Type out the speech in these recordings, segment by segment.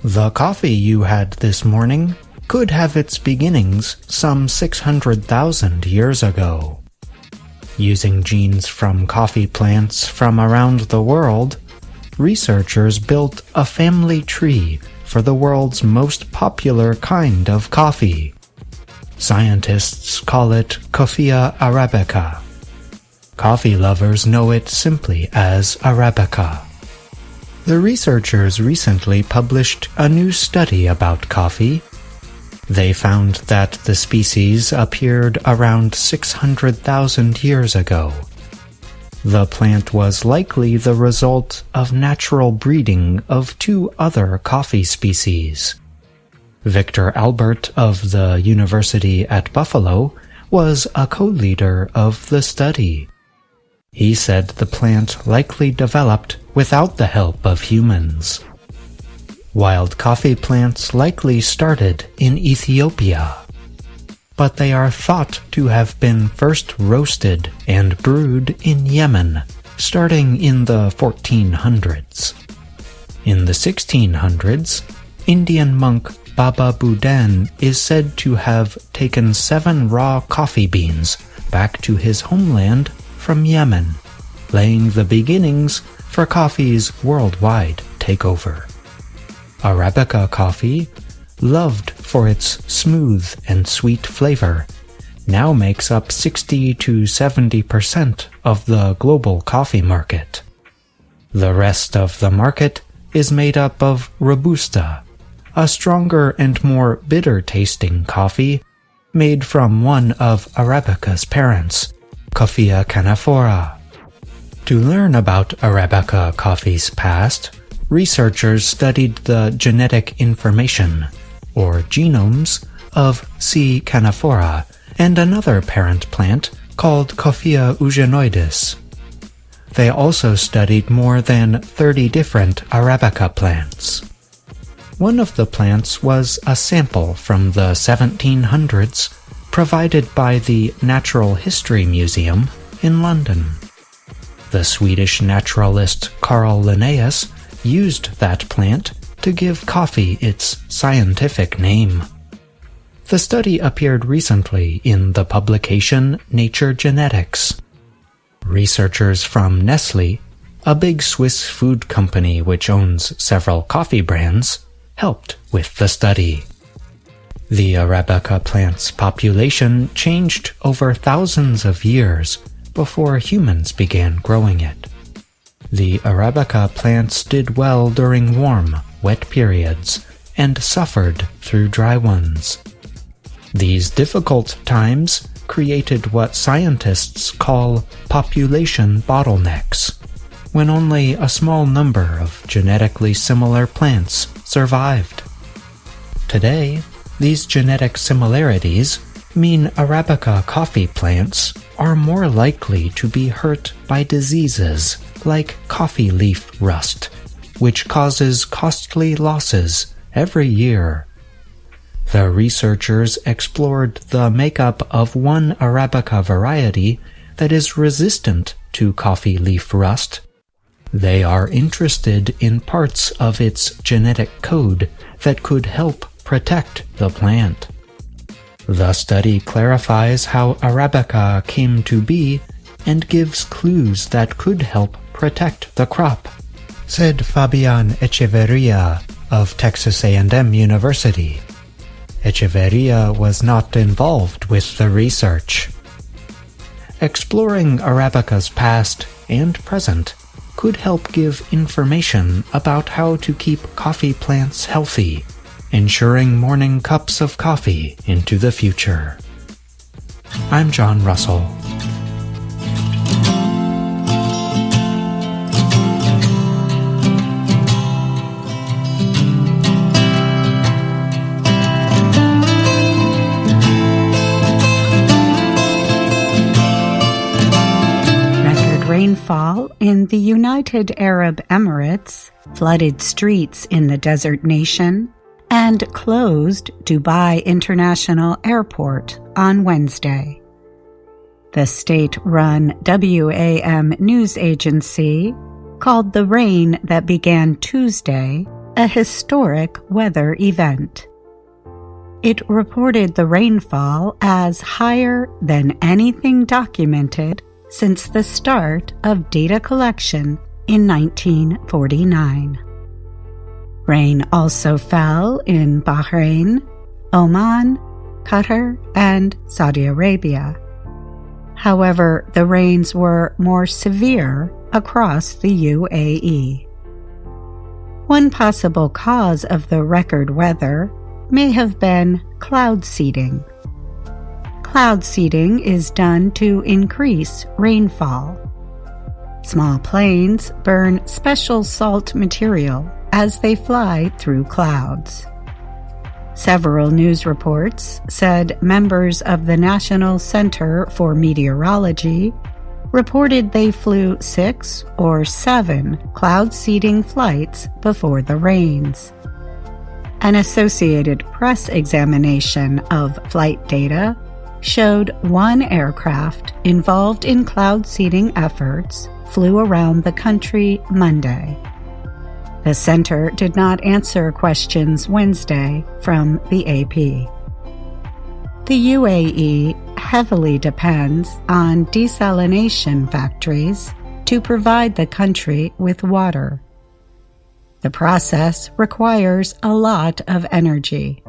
The coffee you had this morning could have its beginnings some 600,000 years ago. Using genes from coffee plants from around the world, researchers built a family tree for the world's most popular kind of coffee. Scientists call it Coffea arabica. Coffee lovers know it simply as Arabica. The researchers recently published a new study about coffee. They found that the species appeared around 600,000 years ago. The plant was likely the result of natural breeding of two other coffee species. Victor Albert of the University at Buffalo was a co-leader of the study. He said the plant likely developed without the help of humans. Wild coffee plants likely started in Ethiopia, but they are thought to have been first roasted and brewed in Yemen, starting in the 1400s. In the 1600s, Indian monk Baba Budan is said to have taken 7 raw coffee beans back to his homeland from Yemen, laying the beginnings for coffee's worldwide takeover. Arabica coffee, loved for its smooth and sweet flavor, now makes up 60 to 70% of the global coffee market. The rest of the market is made up of Robusta, a stronger and more bitter-tasting coffee made from one of Arabica's parents, Coffea canephora. To learn about Arabica coffee's past, researchers studied the genetic information, or genomes, of C. canephora and another parent plant called Coffea eugenoides. They also studied more than 30 different Arabica plants. One of the plants was a sample from the 1700s provided by the Natural History Museum in London. The Swedish naturalist Carl Linnaeus used that plant to give coffee its scientific name. The study appeared recently in the publication Nature Genetics. Researchers from Nestlé, a big Swiss food company which owns several coffee brands, helped with the study. The Arabica plant's population changed over thousands of years before humans began growing it. The Arabica plants did well during warm, wet periods and suffered through dry ones. These difficult times created what scientists call population bottlenecks, when only a small number of genetically similar plants survived. Today, these genetic similarities mean Arabica coffee plants are more likely to be hurt by diseases like coffee leaf rust, which causes costly losses every year. The researchers explored the makeup of one Arabica variety that is resistant to coffee leaf rust. They are interested in parts of its genetic code that could help protect the plant. The study clarifies how Arabica came to be and gives clues that could help protect the crop, said Fabian Echeverria of Texas A&M University. Echeverria was not involved with the research. Exploring Arabica's past and present could help give information about how to keep coffee plants healthy, ensuring morning cups of coffee into the future. I'm John Russell. Rainfall in the United Arab Emirates, flooded streets in the desert nation, and closed Dubai International Airport on Wednesday. The state-run WAM news agency called the rain that began Tuesday a historic weather event. It reported the rainfall as higher than anything documented since the start of data collection in 1949. Rain also fell in Bahrain, Oman, Qatar, and Saudi Arabia. However, the rains were more severe across the UAE. One possible cause of the record weather may have been cloud seeding. Cloud seeding is done to increase rainfall. Small planes burn special salt material as they fly through clouds. Several news reports said members of the National Center for Meteorology reported they flew 6 or 7 cloud seeding flights before the rains. An Associated Press examination of flight data showed one aircraft involved in cloud seeding efforts flew around the country Monday. The center did not answer questions Wednesday from the AP. The UAE heavily depends on desalination factories to provide the country with water. The process requires a lot of energy.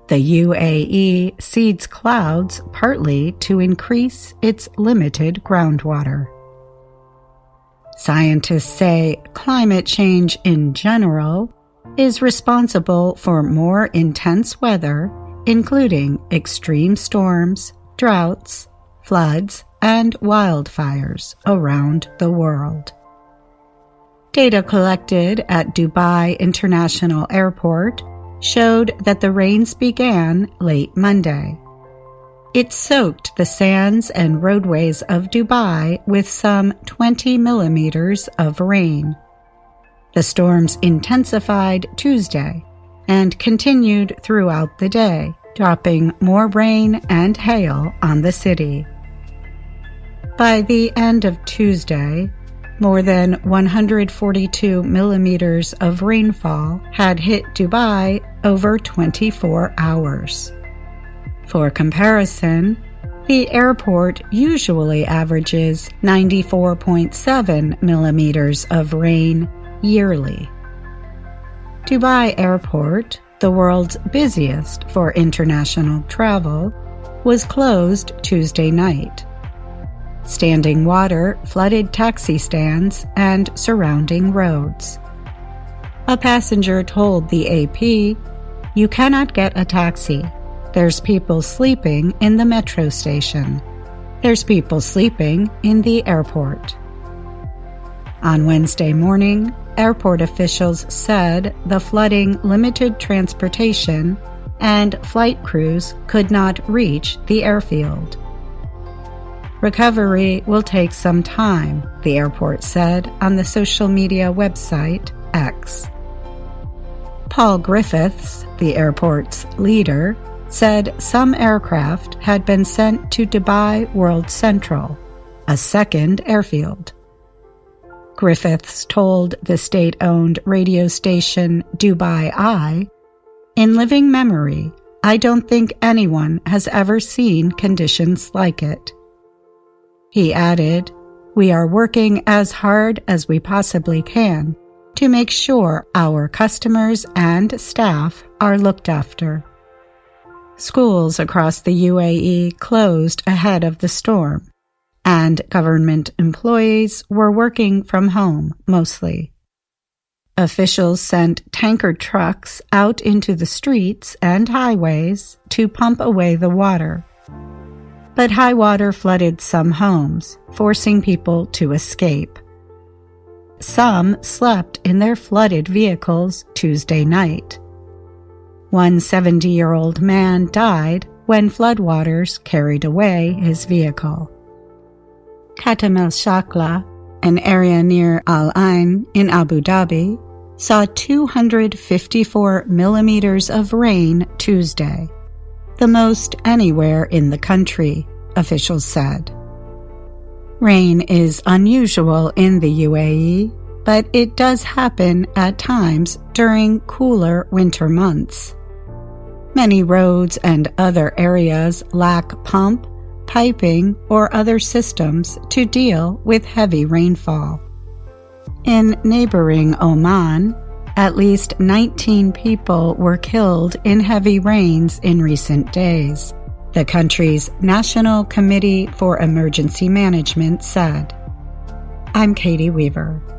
The UAE seeds clouds partly to increase its limited groundwater. Scientists say climate change in general is responsible for more intense weather, including extreme storms, droughts, floods, and wildfires around the world. Data collected at Dubai International Airport showed that the rains began late Monday. It soaked the sands and roadways of Dubai with some 20 millimeters of rain. The storms intensified Tuesday and continued throughout the day, dropping more rain and hail on the city. By the end of Tuesday, more than 142 millimeters of rainfall had hit Dubai over 24 hours. For comparison, the airport usually averages 94.7 millimeters of rain yearly. Dubai Airport, the world's busiest for international travel, was closed Tuesday night. Standing water flooded taxi stands and surrounding roads. A passenger told the AP, "You cannot get a taxi. There's people sleeping in the metro station. There's people sleeping in the airport." On Wednesday morning, airport officials said the flooding limited transportation and flight crews could not reach the airfield. Recovery will take some time, the airport said on the social media website X. Paul Griffiths, the airport's leader, said some aircraft had been sent to Dubai World Central, a second airfield. Griffiths told the state-owned radio station Dubai Eye, "In living memory, I don't think anyone has ever seen conditions like it." He added, "We are working as hard as we possibly can to make sure our customers and staff are looked after." Schools across the UAE closed ahead of the storm, and government employees were working from home mostly. Officials sent tanker trucks out into the streets and highways to pump away the water. But high water flooded some homes, forcing people to escape. Some slept in their flooded vehicles Tuesday night. One 70-year-old man died when floodwaters carried away his vehicle. Khatam el-Shakla, an area near Al Ain in Abu Dhabi, saw 254 millimeters of rain Tuesday, the most anywhere in the country, officials said. Rain is unusual in the UAE, but it does happen at times during cooler winter months. Many roads and other areas lack pump, piping, or other systems to deal with heavy rainfall. In neighboring Oman, at least 19 people were killed in heavy rains in recent days, the country's National Committee for Emergency Management said. I'm Katie Weaver.